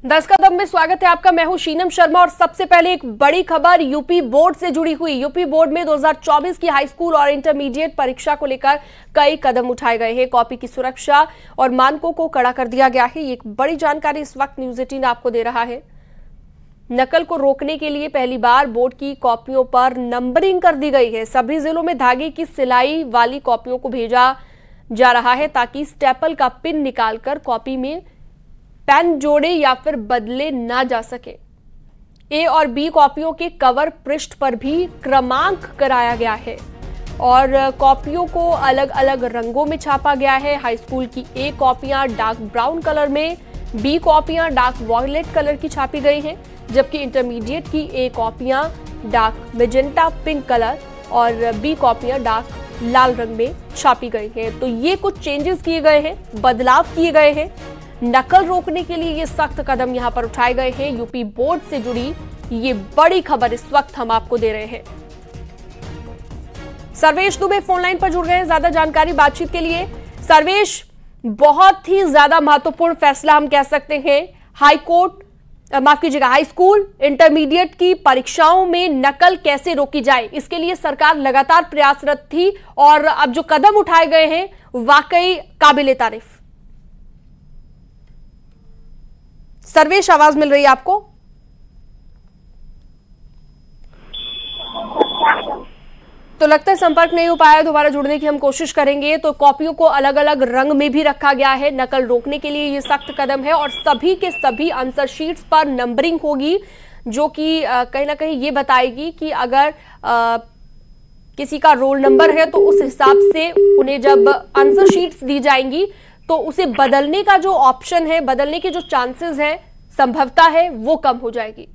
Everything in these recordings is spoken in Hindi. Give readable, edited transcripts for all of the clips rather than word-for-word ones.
10 कदम में स्वागत है आपका। मैं हूं शीनम शर्मा और सबसे पहले एक बड़ी खबर यूपी बोर्ड से जुड़ी हुई। यूपी बोर्ड में 2024 की हाई स्कूल और इंटरमीडिएट परीक्षा को लेकर कई कदम उठाए गए हैं। कॉपी की सुरक्षा और मानकों को कड़ा कर दिया गया है। ये एक बड़ी जानकारी इस वक्त न्यूज 18 आपको दे रहा है। नकल को रोकने के लिए पहली बार बोर्ड की कॉपियों पर नंबरिंग कर दी गई है। सभी जिलों में धागे की सिलाई वाली कॉपियों को भेजा जा रहा है ताकि स्टेपल का पिन निकालकर कॉपी में पेन जोड़े या फिर बदले ना जा सके। ए और बी कॉपियों के कवर पृष्ठ पर भी क्रमांक कराया गया है और कॉपियों को अलग अलग रंगों में छापा गया है। हाई स्कूल की ए कॉपियां डार्क ब्राउन कलर में, बी कॉपियां डार्क वॉयलेट कलर की छापी गई हैं, जबकि इंटरमीडिएट की ए कॉपियां डार्क मेजेंटा पिंक कलर और बी कॉपियां डार्क लाल रंग में छापी गई हैं। तो ये कुछ चेंजेस किए गए हैं, बदलाव किए गए हैं। नकल रोकने के लिए ये सख्त कदम यहां पर उठाए गए हैं। यूपी बोर्ड से जुड़ी ये बड़ी खबर इस वक्त हम आपको दे रहे हैं। सर्वेश दुबे फोन लाइन पर जुड़ गए हैं ज्यादा जानकारी बातचीत के लिए। सर्वेश, बहुत ही ज्यादा महत्वपूर्ण फैसला हम कह सकते हैं। हाई स्कूल इंटरमीडिएट की परीक्षाओं में नकल कैसे रोकी जाए, इसके लिए सरकार लगातार प्रयासरत थी और अब जो कदम उठाए गए हैं वाकई काबिले तारीफ। सर्वेश, आवाज मिल रही है आपको? तो लगता है संपर्क नहीं हो पाया, दोबारा जुड़ने की हम कोशिश करेंगे। तो कॉपियों को अलग अलग रंग में भी रखा गया है। नकल रोकने के लिए ये सख्त कदम है और सभी के सभी आंसर शीट्स पर नंबरिंग होगी, जो कि कहीं ना कहीं ये बताएगी कि अगर किसी का रोल नंबर है तो उस हिसाब से उन्हें जब आंसर शीट्स दी जाएंगी तो उसे बदलने का जो ऑप्शन है, बदलने के जो चांसेस है, संभवता है, वो कम हो जाएगी।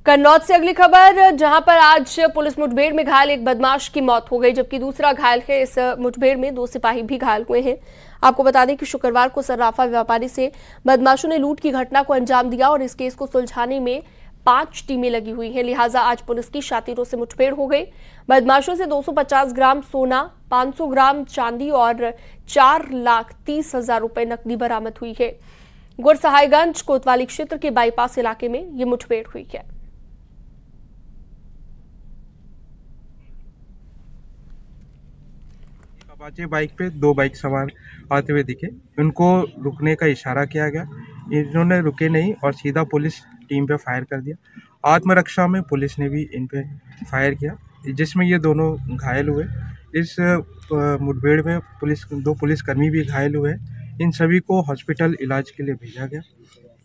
कन्नौज से अगली खबर, जहां पर आज पुलिस मुठभेड़ में घायल एक बदमाश की मौत हो गई, जबकि दूसरा घायल है। इस मुठभेड़ में 2 सिपाही भी घायल हुए हैं। आपको बता दें कि शुक्रवार को सर्राफा व्यापारी से बदमाशों ने लूट की घटना को अंजाम दिया और इस केस को सुलझाने में 5 टीमें लगी हुई हैं। लिहाजा आज पुलिस की शातिरों से मुठभेड़ हो गई। बदमाशों से 250 ग्राम सोना, 500 ग्राम चांदी और 4,30,000 रुपए नकदी बरामद हुई है। गुरसहायगंज कोतवाली क्षेत्र के बाईपास इलाके में ये मुठभेड़ हुई है। अपाचे बाइक पे 2 बाइक सवार आते हुए दिखे। उनको रुकने का इशारा किया गया, इन्होंने रुके नहीं और सीधा पुलिस टीम पे फायर कर दिया। आत्मरक्षा में पुलिस ने भी इन पे फायर किया, जिसमें ये दोनों घायल हुए। इस मुठभेड़ में 2 पुलिसकर्मी भी घायल हुए। इन सभी को हॉस्पिटल इलाज के लिए भेजा गया।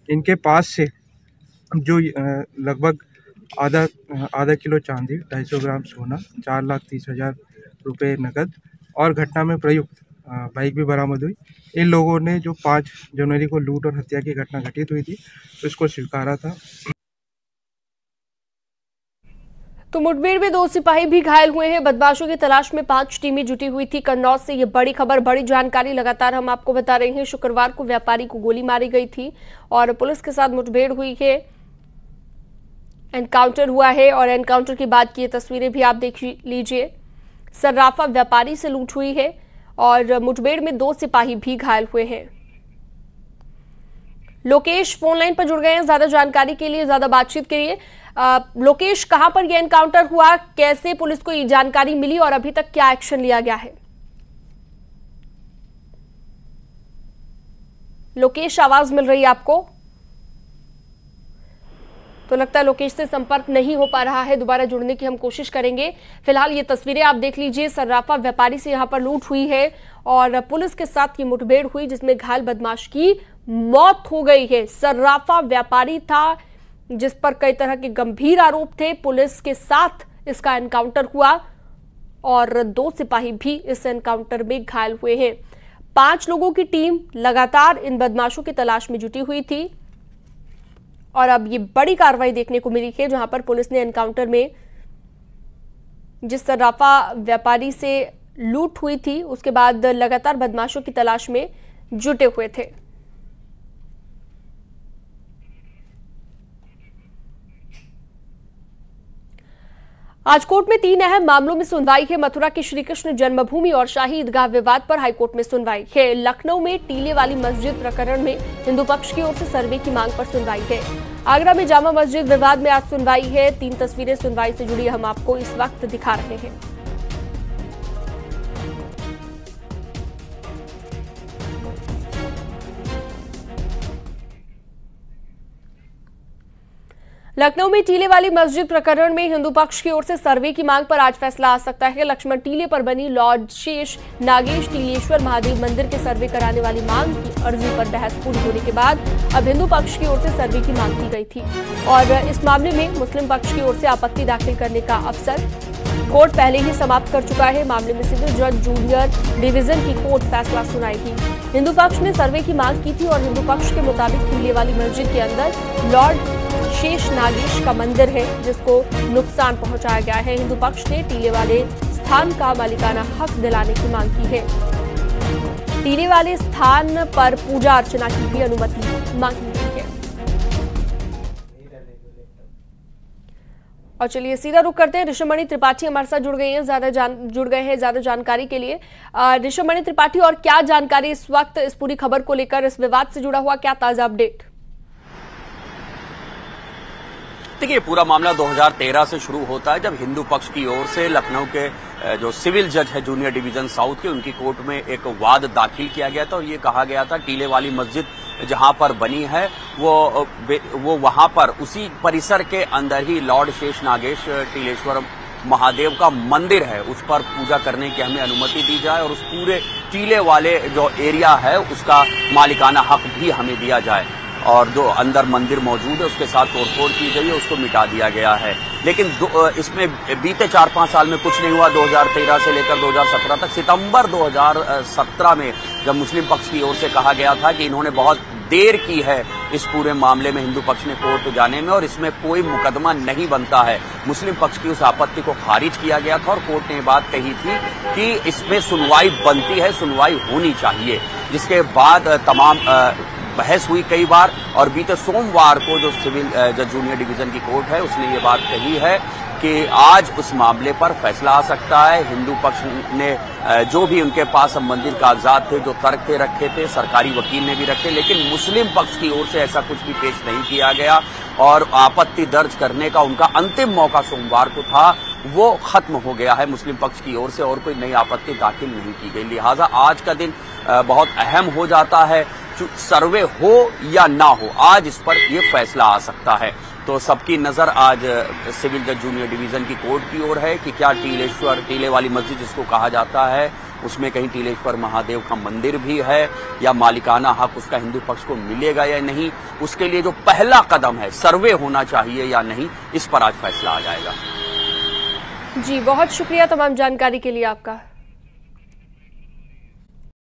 इनके पास से जो लगभग आधा किलो चांदी, 250 ग्राम सोना, 4,30,000 रुपये नकद और घटना में प्रयुक्त बाइक भी बरामद हुई। इन लोगों ने जो 5 जनवरी को लूट और हत्या की घटना घटित हुई थी उसको स्वीकारा था। तो मुठभेड़ में 2 सिपाही भी घायल हुए हैं। बदमाशों की तलाश में 5 टीमें जुटी हुई थी। कन्नौज से ये बड़ी खबर, बड़ी जानकारी लगातार हम आपको बता रहे हैं। शुक्रवार को व्यापारी को गोली मारी गई थी और पुलिस के साथ मुठभेड़ हुई है, एनकाउंटर हुआ है और एनकाउंटर के बाद की ये तस्वीरें भी आप देख लीजिए। सर्राफा व्यापारी से लूट हुई है और मुठभेड़ में 2 सिपाही भी घायल हुए हैं। लोकेश फोन लाइन पर जुड़ गए हैं ज्यादा जानकारी के लिए, ज्यादा बातचीत के लिए। लोकेश, कहां पर यह एनकाउंटर हुआ, कैसे पुलिस को ये जानकारी मिली और अभी तक क्या एक्शन लिया गया है? लोकेश, आवाज मिल रही है आपको? तो लगता है लोकेश से संपर्क नहीं हो पा रहा है, दोबारा जुड़ने की हम कोशिश करेंगे। फिलहाल ये तस्वीरें आप देख लीजिए। सर्राफा व्यापारी से यहां पर लूट हुई है और पुलिस के साथ ये मुठभेड़ हुई जिसमें घायल बदमाश की मौत हो गई है। सर्राफा व्यापारी था जिस पर कई तरह के गंभीर आरोप थे। पुलिस के साथ इसका एनकाउंटर हुआ और 2 सिपाही भी इस एनकाउंटर में घायल हुए हैं। 5 लोगों की टीम लगातार इन बदमाशों की तलाश में जुटी हुई थी और अब ये बड़ी कार्रवाई देखने को मिली है, जहां पर पुलिस ने एनकाउंटर में जिस सर्राफा व्यापारी से लूट हुई थी उसके बाद लगातार बदमाशों की तलाश में जुटे हुए थे। आज कोर्ट में 3 अहम मामलों में सुनवाई है। मथुरा के श्री कृष्ण जन्मभूमि और शाही ईदगाह विवाद पर हाईकोर्ट में सुनवाई है। लखनऊ में टीले वाली मस्जिद प्रकरण में हिंदू पक्ष की ओर से सर्वे की मांग पर सुनवाई है। आगरा में जामा मस्जिद विवाद में आज सुनवाई है। 3 तस्वीरें सुनवाई से जुड़ी हम आपको इस वक्त दिखा रहे हैं। लखनऊ में टीले वाली मस्जिद प्रकरण में हिंदू पक्ष की ओर से सर्वे की मांग पर आज फैसला आ सकता है। लक्ष्मण टीले पर बनी लॉर्ड शेष नागेश टीलेश्वर महादेव मंदिर के सर्वे कराने वाली मांग की अर्जी पर बहस पूरी होने के बाद अब हिंदू पक्ष की ओर से सर्वे की मांग की गई थी और इस मामले में मुस्लिम पक्ष की ओर से आपत्ति दाखिल करने का अवसर कोर्ट पहले ही समाप्त कर चुका है। मामले में सिविल जज जूनियर डिवीजन की कोर्ट फैसला सुनाएगी। हिंदू पक्ष ने सर्वे की मांग की थी और हिंदू पक्ष के मुताबिक टीले वाली मस्जिद के अंदर लॉर्ड शेष नागेश का मंदिर है जिसको नुकसान पहुंचाया गया है। हिंदू पक्ष ने टीले वाले स्थान का मालिकाना हक दिलाने की मांग की है। टीले वाले स्थान पर पूजा अर्चना की भी अनुमति मांगी गई है। और चलिए सीधा रुख करते हैं। ऋषभमणि त्रिपाठी हमारे साथ जुड़ गए हैं ज्यादा जानकारी के लिए। ऋषभमणि त्रिपाठी, और क्या जानकारी इस वक्त इस पूरी खबर को लेकर, इस विवाद से जुड़ा हुआ क्या ताजा अपडेट? देखिए, पूरा मामला 2013 से शुरू होता है जब हिंदू पक्ष की ओर से लखनऊ के जो सिविल जज है जूनियर डिवीजन साउथ के, उनकी कोर्ट में एक वाद दाखिल किया गया था और ये कहा गया था टीले वाली मस्जिद जहां पर बनी है वो वहां पर उसी परिसर के अंदर ही लॉर्ड शेष नागेश टीलेश्वर महादेव का मंदिर है, उस पर पूजा करने की हमें अनुमति दी जाए और उस पूरे टीले वाले जो एरिया है उसका मालिकाना हक भी हमें दिया जाए और जो अंदर मंदिर मौजूद है उसके साथ तोड़फोड़ की गई है, उसको मिटा दिया गया है। लेकिन इसमें बीते 4-5 साल में कुछ नहीं हुआ। 2013 से लेकर 2017 तक, सितंबर 2017 में जब मुस्लिम पक्ष की ओर से कहा गया था कि इन्होंने बहुत देर की है इस पूरे मामले में हिंदू पक्ष ने कोर्ट जाने में और इसमें कोई मुकदमा नहीं बनता है, मुस्लिम पक्ष की उस आपत्ति को खारिज किया गया था और कोर्ट ने बात कही थी कि इसमें सुनवाई बनती है, सुनवाई होनी चाहिए। जिसके बाद तमाम बहस हुई कई बार और बीते सोमवार को जो सिविल जज जूनियर डिवीजन की कोर्ट है उसने ये बात कही है कि आज उस मामले पर फैसला आ सकता है। हिंदू पक्ष ने जो भी उनके पास संबंधित कागजात थे, जो तर्क थे, रखे थे, सरकारी वकील ने भी रखे, लेकिन मुस्लिम पक्ष की ओर से ऐसा कुछ भी पेश नहीं किया गया और आपत्ति दर्ज करने का उनका अंतिम मौका सोमवार को था, वो खत्म हो गया है मुस्लिम पक्ष की ओर से और कोई नई आपत्ति दाखिल नहीं की गई। लिहाजा आज का दिन बहुत अहम हो जाता है, सर्वे हो या ना हो, आज इस पर यह फैसला आ सकता है। तो सबकी नजर आज सिविल जज जूनियर डिवीजन की कोर्ट की ओर है कि क्या टीले वाली मस्जिद जिसको कहा जाता है उसमें कहीं टीलेश्वर महादेव का मंदिर भी है या मालिकाना हक उसका हिंदू पक्ष को मिलेगा या नहीं। उसके लिए जो पहला कदम है, सर्वे होना चाहिए या नहीं, इस पर आज फैसला आ जाएगा। जी, बहुत शुक्रिया तमाम जानकारी के लिए आपका।